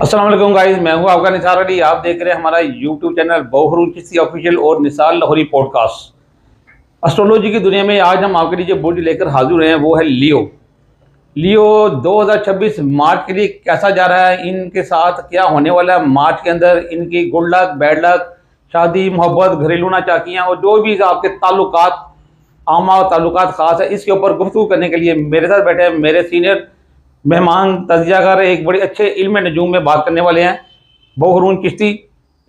अस्सलाम वालेकुम गाइस, मैं हूं आपका निसार अली। आप देख रहे हैं हमारा यूट्यूब चैनल बहुरून चिश्ती ऑफिशियल और निसार लाहौरी पॉडकास्ट। एस्ट्रोलॉजी की दुनिया में आज हम आपके लिए जो बोर्ड लेकर हाजिर हैं वो है लियो। लियो 2026 मार्च के लिए कैसा जा रहा है, इनके साथ क्या होने वाला है मार्च के अंदर, इनकी गुड लक, बैड लक, शादी, मोहब्बत, घरेलू नाचाकियाँ और जो भी आपके ताल्लुकात, आमा ताल्लुकात ख़ास है, इसके ऊपर गुफ्तगू करने के लिए मेरे साथ बैठे हैं मेरे सीनियर मेहमान तजियाकार, एक बड़े अच्छे इल्म नजूम में बात करने वाले हैं, बहुरून चिश्ती।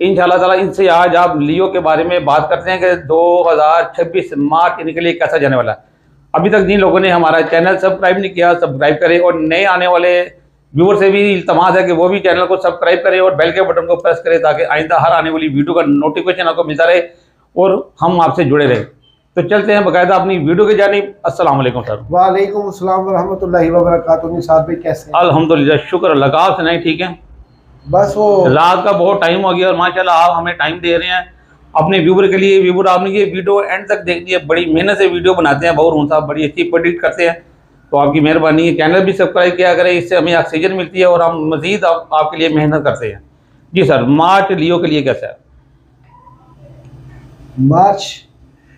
इंशाल्लाह ताला इनसे आज आप लियो के बारे में बात करते हैं कि 2026 मार्च इनके लिए कैसा जाने वाला है। अभी तक जिन लोगों ने हमारा चैनल सब्सक्राइब नहीं किया, सब्सक्राइब करें और नए आने वाले व्यूअर से भी इल्तमास है कि वो भी चैनल को सब्सक्राइब करें और बेल के बटन को प्रेस करें ताकि आइंदा हर आने वाली वीडियो का नोटिफिकेशन आपको मिलता रहे और हम आपसे जुड़े रहें। तो चलते हैं बाकायदा अपनी वीडियो के जानिब। अस्सलाम वालेकुम सर। वालेकुम अस्सलाम व रहमतुल्लाहि व बरकातुहू। निसार भाई कैसे हैं? अल्हम्दुलिल्लाह, शुक्र अल्लाह का। आप सुनाए ठीक है? बस वो रात का बहुत टाइम हो गया और माशाल्लाह आप हमें टाइम दे रहे हैं अपने व्यूवर के लिए। व्यूवर आपने ये वीडियो एंड तक देखनी है, बड़ी मेहनत से वीडियो बनाते हैं बहुरून साहब, बड़ी अच्छी प्रोडिक्ट करते हैं, तो आपकी मेहरबानी है। चैनल भी सब्सक्राइब किया करें, इससे हमें ऑक्सीजन मिलती है और हम मजीद आपके लिए मेहनत करते हैं। जी सर, मार्च लियो के लिए कैसा है? मार्च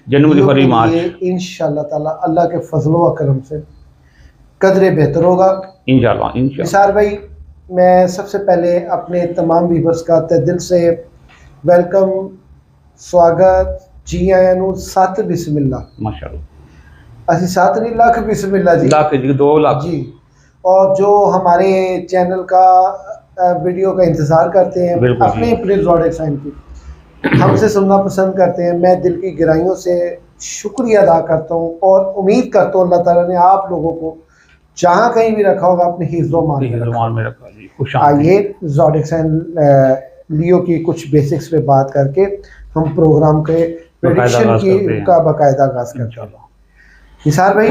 जनवरी फरवरी मार्च इंशाल्लाह ताला अल्लाह के फजल व करम से कदरे बेहतर होगा इंशाल्लाह। निसार भाई, मैं सबसे पहले अपने तमाम व्यूअर्स का तहे दिल से वेलकम, स्वागत, जी आया नू, सत बिस्मिल्लाह। माशाल्लाह। असी 7 नहीं लाख बिस्मिल्लाह जी, लाख जी, 2 लाख जी। और जो हमारे चैनल का वीडियो का इंतज़ार करते हैं, अपने प्रिंस ज़ोडिएक साइन की हमसे सुनना पसंद करते हैं, मैं दिल की गहराइयों से शुक्रिया अदा करता हूँ और उम्मीद करता हूँ अल्लाह ताला ने आप लोगों को जहाँ कहीं भी रखा होगा अपने हिफ्ज़-ओ-मान में रखा। आइए ज़ोडिएक साइन लियो की कुछ बेसिक्स पे बात करके हम प्रोग्राम के प्रेडिक्शन की का बाकायदा आगाज़ करते हैं। निसार भाई,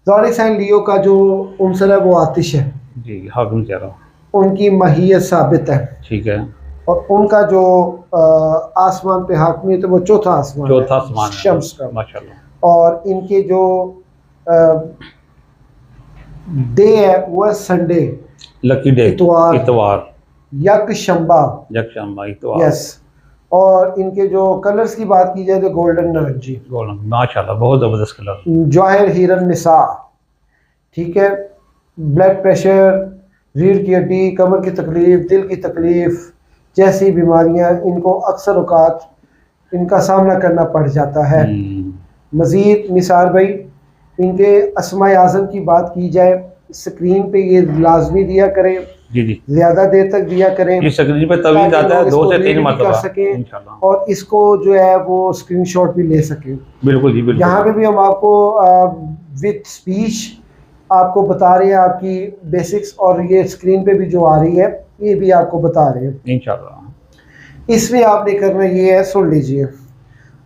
ज़ोडिएक साइन लियो का जो उनसर है वो आतिश है जी, हाकिम कह रहा हूँ, उनकी महियत साबित है, ठीक है। और उनका जो आसमान पे हाकमियत है वो चौथा आसमान शम्स का, माशाल्लाह। और इनके जो डे है वो है संडे, लकी डे, इतवार, यकशंबा, इतवार, यस। और इनके जो कलर्स की बात की जाए तो गोल्डन नारंगी, माशाल्लाह, बहुत ज़बरदस्त कलर, जवाहिर हीरन निसा, ठीक है। ब्लड प्रेशर, रीढ़ की हड्डी, कमर की तकलीफ, दिल की तकलीफ जैसी बीमारियां इनको अक्सर औकात इनका सामना करना पड़ जाता है। मज़ीद निसार भाई, इनके अस्माए आज़म की बात की जाए, स्क्रीन पे ये लाजमी दिया करें, जी, ज़्यादा देर तक दिया करें, स्क्रीन पे तवीज़ आता है 2 से 3 मरतबा कर सकें और इसको जो है वो स्क्रीनशॉट भी ले सकें। बिल्कुल जी, बिल्कुल। यहाँ पे भी हम आपको विद स्पीच आपको बता रहे हैं आपकी बेसिक्स, और ये स्क्रीन पे भी जो आ रही है ये भी आपको बता रहे हैं इंशाल्लाह। इसमें आपने करना ये है, सुन लीजिए,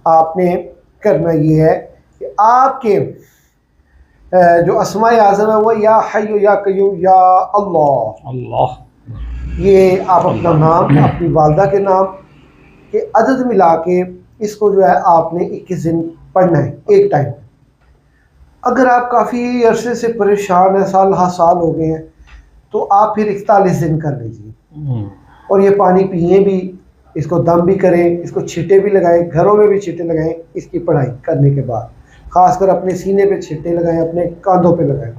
आपने करना ये है कि आपके जो अस्माए आज़म है वो या हय्यु या क़य्यूम या अल्लाह, ये आप अपना नाम, अपनी वालदा के नाम के अदद मिला के इसको जो है आपने 21 दिन पढ़ना है एक टाइम। अगर आप काफ़ी अरसे से परेशान हैं, साल हो गए हैं, तो आप फिर 41 दिन कर लीजिए और ये पानी पिए भी, इसको दम भी करें, इसको छींटे भी लगाएं, घरों में भी छींटे लगाएं इसकी पढ़ाई करने के बाद, खासकर अपने सीने पे छींटे लगाएं, अपने कांधों पे लगाएं।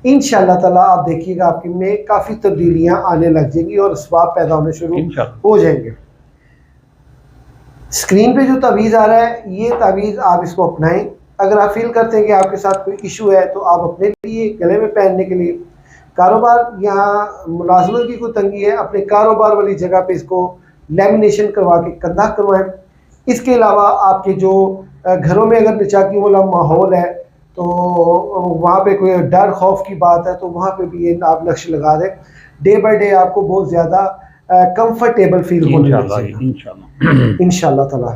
इंशाल्लाह ताला आप देखिएगा आपकी में काफ़ी तब्दीलियां आने लग जाएंगी और असबाब पैदा होने शुरू हो जाएंगे। स्क्रीन पे जो तावीज़ आ रहा है ये तावीज़ आप इसको अपनाएं। अगर आप फील करते हैं कि आपके साथ कोई इशू है तो आप अपने लिए गले में पहनने के लिए, कारोबार, यहाँ मुलाजमत की कोई तंगी है, अपने कारोबार वाली जगह पे इसको लेमिनेशन करवा के कंधा करवाएं। इसके अलावा आपके जो घरों में अगर निचाकी वाला माहौल है तो वहाँ पे कोई डर खौफ की बात है तो वहाँ पे भी ये आप लक्ष्य लगा दें। डे बाय डे आपको बहुत ज़्यादा कंफर्टेबल फील होने लगेगा इंशाल्लाह ताला।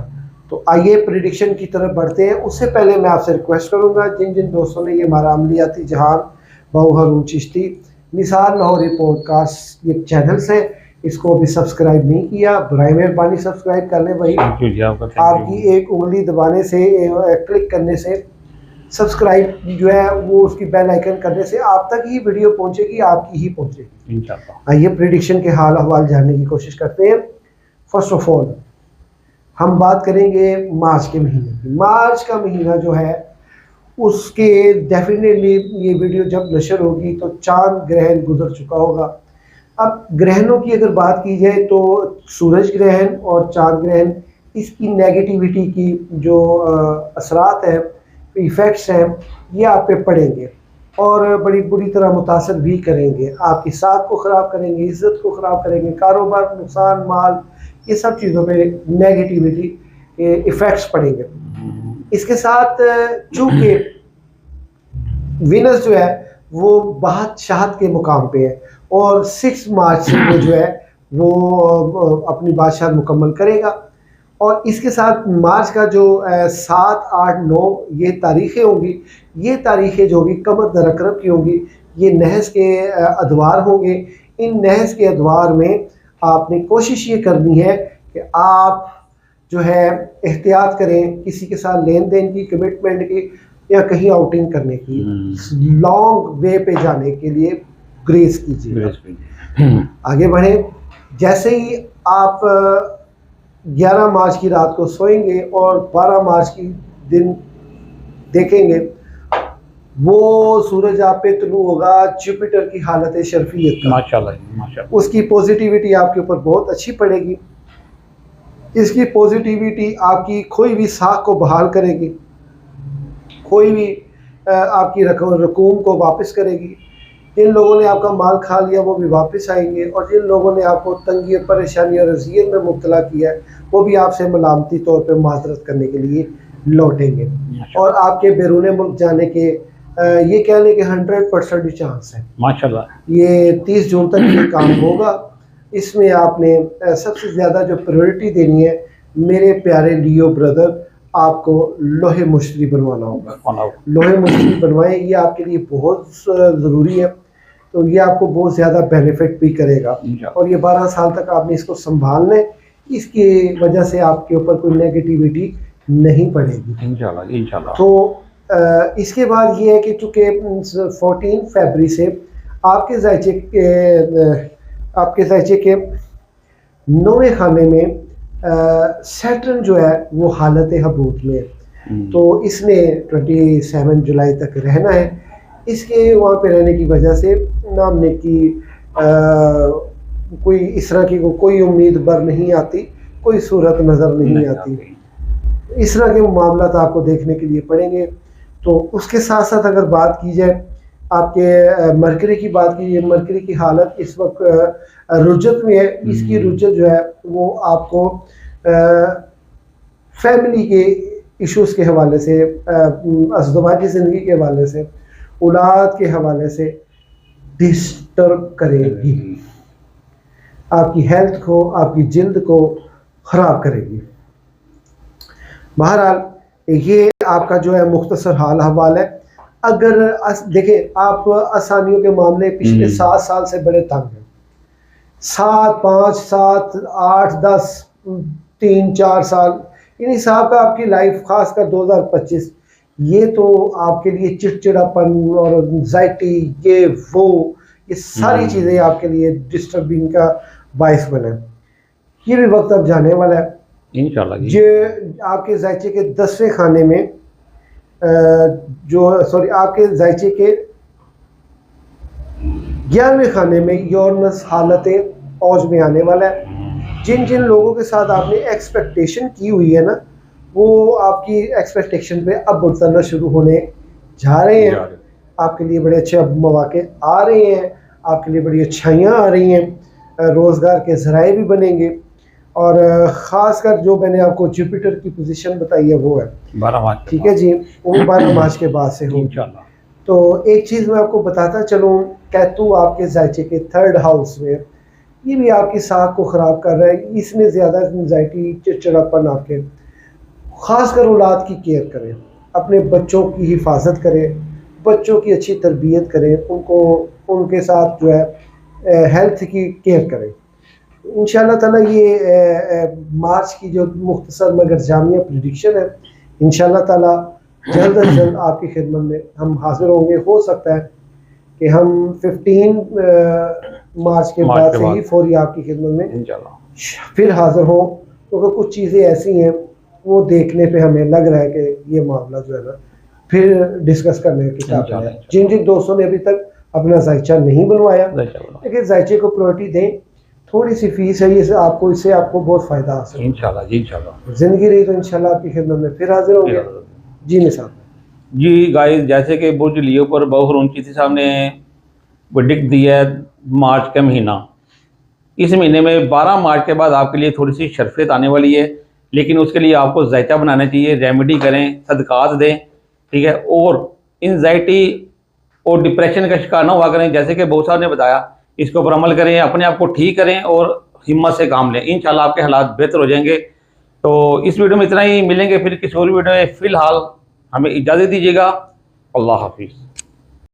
तो आइए प्रेडिक्शन की तरफ बढ़ते हैं। उससे पहले मैं आपसे रिक्वेस्ट करूंगा, जिन जिन दोस्तों ने ये हमारा अमलियाती जहान बहुरून चिश्ती निसार लाहौरी पॉडकास्ट ये चैनल से इसको अभी सब्सक्राइब नहीं किया, बराए मेहरबानी सब्सक्राइब कर लें। वही आपकी एक उंगली दबाने से, क्लिक करने से सब्सक्राइब जो है वो उसकी बेल आइकन करने से आप तक ही वीडियो पहुंचेगी, आपकी ही पहुंचेगी इंशाल्लाह। आइए प्रिडिक्शन के हाल अहवाल जानने की कोशिश करते हैं। फर्स्ट ऑफ ऑल हम बात करेंगे मार्च के महीने की। मार्च का महीना जो है उसके डेफिनेटली ये वीडियो जब नशर होगी तो चांद ग्रहण गुजर चुका होगा। अब ग्रहणों की अगर बात की जाए तो सूरज ग्रहण और चांद ग्रहण, इसकी नेगेटिविटी की जो असरात हैं, इफ़ेक्ट्स हैं, ये आप पे पड़ेंगे और बड़ी बुरी तरह मुतासर भी करेंगे। आपकी साख को ख़राब करेंगे, इज़्ज़त को ख़राब करेंगे, कारोबार नुकसान, माल, ये सब चीज़ों पे नेगेटिविटी इफ़ेक्ट्स पड़ेंगे। इसके साथ चूँकि वीनस जो है वो बादशाहत के मुकाम पे है और 6 मार्च से वो जो है वो अपनी बादशाहत मुकम्मल करेगा। और इसके साथ मार्च का जो 7, 8, 9 ये तारीखें होंगी, ये तारीखें जो होगी कमर दर अकरब की होंगी। ये नहस के अदवार होंगे। इन नहस के अदवार में आपने कोशिश ये करनी है कि आप जो है एहतियात करें किसी के साथ लेन देन की, कमिटमेंट की या कहीं आउटिंग करने की। लॉन्ग वे पे जाने के लिए ग्रेस कीजिए, आगे बढ़े। जैसे ही आप 11 मार्च की रात को सोएंगे और 12 मार्च की दिन देखेंगे, वो सूरज आप पे तुलू होगा जुपिटर की हालत शर्फियत का। माशाल्लाह। उसकी पॉजिटिविटी आपके ऊपर बहुत अच्छी पड़ेगी। इसकी पॉजिटिविटी आपकी खोई भी साख को बहाल करेगी, कोई भी आपकी रकूम को वापस करेगी। जिन लोगों ने आपका माल खा लिया वो भी वापस आएंगे और जिन लोगों ने आपको तंगी और परेशानी और अज़ियत में मुब्तला किया है वो भी आपसे मलामती तौर पे माजरत करने के लिए लौटेंगे। और आपके बैरून मुल्क जाने के ये कह लें कि 100% चांस है माशाल्लाह। ये 30 जून तक ये काम होगा। इसमें आपने सबसे ज़्यादा जो प्रायोरिटी देनी है मेरे प्यारे लियो ब्रदर, आपको लोहे मुश्तरी बनवाना होगा। लोहे मुश्तरी बनवाएं, ये आपके लिए बहुत ज़रूरी है। तो ये आपको बहुत ज़्यादा बेनिफिट भी करेगा और ये 12 साल तक आपने इसको संभालना है। इसकी वजह से आपके ऊपर कोई नेगेटिविटी नहीं पड़ेगी इंशाल्लाह। तो इसके बाद ये है कि चूँकि 14 फरवरी से आपके ज़ायचे के 9वें खाने में सैटर्न जो है वो हालत हबूत में है। तो इसने 27 जुलाई तक रहना है। इसके वहाँ पे रहने की वजह से नामने की कोई इस तरह की कोई उम्मीद बर नहीं आती, कोई सूरत नज़र नहीं आती। इस तरह के मामला आपको देखने के लिए पड़ेंगे। तो उसके साथ साथ अगर बात की जाए आपके मरकरी की बात की, मरकरी की हालत इस वक्त रुजत में है। इसकी रुजत जो है वो आपको फैमिली के इश्यूज़ के हवाले से, अज़दवाजी ज़िंदगी के हवाले से, औलाद के हवाले से डिस्टर्ब करेगी। आपकी हेल्थ को, आपकी जिल्द को ख़राब करेगी। बहरहाल ये आपका जो है मुख्तसर हाल हवाल है। अगर देखें आप आसानियों के मामले पिछले 7 साल से बड़े तंग हैं। 7, 5, 7, 8, 10, 3, 4 साल इन हिसाब का आपकी लाइफ, खासकर 2025, ये तो आपके लिए चिड़चिड़ापन और एंजाइटी, ये सारी चीज़ें आपके लिए डिस्टर्बिंग का बायस बने। ये भी वक्त अब जाने वाला है इंशाल्लाह। जो आपके जायचे के 10वें खाने में आपके जायचे के 11वें खाने में यूरेनस हालत औज में आने वाला है। जिन जिन लोगों के साथ आपने एक्सपेक्टेशन की हुई है ना, वो आपकी एक्सपेक्टेशन पे अब उतरना शुरू होने जा रहे हैं। आपके लिए बड़े अच्छे मौके आ रहे हैं, आपके लिए बड़ी अच्छाइयाँ आ रही हैं, रोज़गार के ज़राए भी बनेंगे। और ख़ासकर जो मैंने आपको जुपिटर की पोजीशन बताई है वो है 12 मार्च, ठीक है जी, वो 12 मार्च के बाद से हो इंशाल्लाह। तो एक चीज़ मैं आपको बताता चलूँ, कैतु आपके जायचे के 3rd हाउस में, ये भी आपकी साख को ख़राब कर रहा है। इसमें ज़्यादा एंजाइटी, चिड़चिड़ापन आपके, ख़ासकर औलाद की केयर करें, अपने बच्चों की हिफाजत करें, बच्चों की अच्छी तरबियत करें, उनको उनके साथ जो है हेल्थ की केयर करें। इंशाल्लाह ताला ये मार्च की जो मुख्तसर मगर जामिया प्रेडिक्शन है, इंशाल्लाह ताला जल्द अज जल्द आपकी खिदमत में हम हाजिर होंगे। हो सकता है कि हम 15 मार्च के बाद से ही फौरी आपकी खिदमत में इंशाल्लाह फिर हाजिर हों, क्योंकि कुछ चीज़ें ऐसी हैं वो देखने पे हमें लग रहा है कि ये मामला जो है ना फिर डिस्कस करने की काबिल है। जिन जिन दोस्तों ने अभी तक अपना जायचा नहीं बनवाया, लेकिन जायचे को प्रायोरिटी दें। थोड़ी सी फीस है, ये आपको इससे आपको बहुत फ़ायदा हासिल है इंशाल्लाह जी। इंशाल्लाह ज़िंदगी रही तो इंशाल्लाह आपकी खिदमत में फिर हाजिर होंगे। जी निसार जी गाइस, जैसे कि बुर्ज लियो पर बहुरून चिश्ती साहब ने प्रेडिक्ट दिया है मार्च का महीना। इस महीने में 12 मार्च के बाद आपके लिए थोड़ी सी शर्फियत आने वाली है, लेकिन उसके लिए आपको जायचा बनाना चाहिए, रेमेडी करें, सदकात दें, ठीक है। और एंजाइटी और डिप्रेशन का शिकार ना हुआ करें, जैसे कि बहुत साहब ने बताया, इसके ऊपर अमल करें, अपने आप को ठीक करें और हिम्मत से काम लें। इंशाल्लाह आपके हालात बेहतर हो जाएंगे। तो इस वीडियो में इतना ही, मिलेंगे फिर किसी और वीडियो में। फ़िलहाल हमें इजाज़त दीजिएगा। अल्लाह हाफिज़।